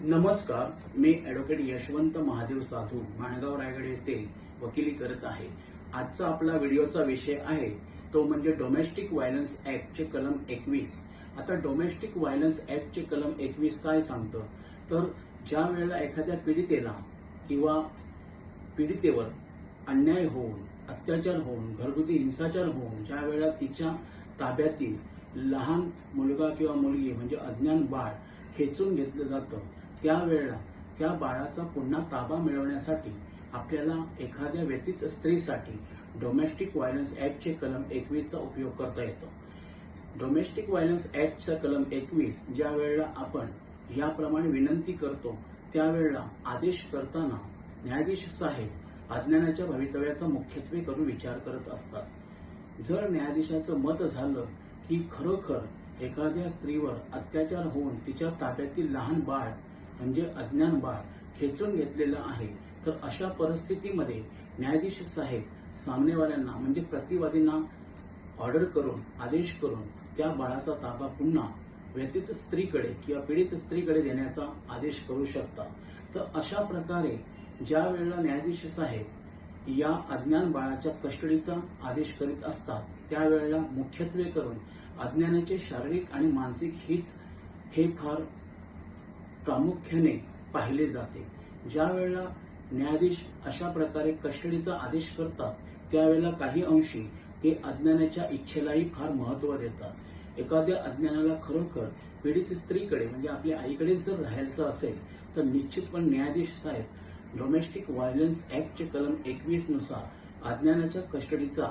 नमस्कार, मी ॲडव्होकेट यशवंत महादेव साधू माणगाव रायगड येथे वकिली करत आहे। आजचा आपला व्हिडिओचा विषय आहे तो म्हणजे डोमेस्टिक व्हायलन्स ॲक्टचे कलम 21। आता डोमेस्टिक व्हायलन्स ॲक्टचे कलम 21 काय सांगतं, तर ज्या वेळेला एखाद्या पीडितेला किंवा पीडितेवर अन्याय होऊन, अत्याचार होऊन, घरगुती हिंसाचार होऊन ज्या वेळेला तिच्या ताब्यातील लहान मुलगा किंवा मुलगी म्हणजे अज्ञान बाळ खेचून घेतलं जातं, त्यावेळेला त्या बाळाचा पुन्हा ताबा मिळवण्यासाठी आपल्याला एखाद्या व्यतीत स्त्रीसाठी डोमेस्टिक व्हायलन्स ॲक्टचे कलम 21 चा उपयोग करता येतो। डोमेस्टिक व्हायलन्स ॲक्टचा कलम 21 ज्या वेळेला आपण याप्रमाणे विनंती करतो, त्यावेळेला आदेश करताना न्यायाधीश साहेब अज्ञानाच्या भवितव्याचा मुख्यत्वे करून विचार करत असतात। जर न्यायाधीशाचं मत झालं की खरोखर एखाद्या स्त्रीवर अत्याचार होऊन तिच्या ताब्यातील लहान बाळ म्हणजे अज्ञान बाळ खेचून घेतलेलं आहे, तर अशा परिस्थितीमध्ये न्यायाधीश साहेब सामनेवाल्यांना म्हणजे प्रतिवादींना ऑर्डर करून आदेश करून त्या बाळाचा ताबा पुन्हा व्यतीत स्त्रीकडे किंवा पीडित स्त्रीकडे देण्याचा आदेश करू शकतात। तर अशा प्रकारे ज्या वेळेला न्यायाधीश साहेब या अज्ञान बाळाच्या कस्टडीचा आदेश करीत असतात, त्यावेळेला मुख्यत्वे करून अज्ञानाचे शारीरिक आणि मानसिक हित हे फार प्रामुख्याने पाहिले जाते। ज्या वेळेला न्यायाधीश अशा प्रकारे कस्टडीचा आदेश करतात, त्यावेळेला काही अंशी ते अज्ञानाच्या इच्छेलाही फार महत्त्व देतात। एखाद्या अज्ञानाला खरोखर पीडित स्त्रीकडे म्हणजे आपल्या आईकडेच जर राहायचं असेल, तर निश्चितपणे न्यायाधीश साहेब डोमेस्टिक व्हायलन्स ॲक्टचे कलम 21 नुसार अज्ञानाच्या कस्टडीचा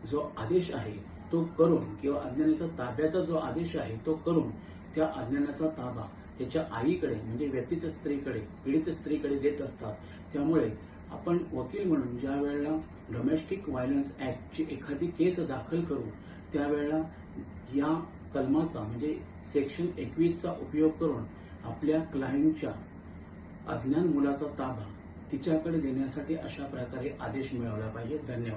जो आदेश आहे तो करून किंवा अज्ञानाचा ताब्याचा जो आदेश आहे तो करून त्या अज्ञानाचा ताबा त्याच्या आईकडे म्हणजे व्यतीत स्त्रीकडे, पीडित स्त्रीकडे देत असतात। त्यामुळे आपण वकील म्हणून ज्या वेळेला डोमेस्टिक व्हायलन्स ॲक्टची एखादी केस दाखल करू, त्यावेळेला या कलमाचा म्हणजे सेक्शन 21 चा उपयोग करून आपल्या क्लायंटच्या अज्ञान मुलाचा ताबा तिच्याकडे देण्यासाठी अशा प्रकारे आदेश मिळवला पाहिजे। धन्यवाद।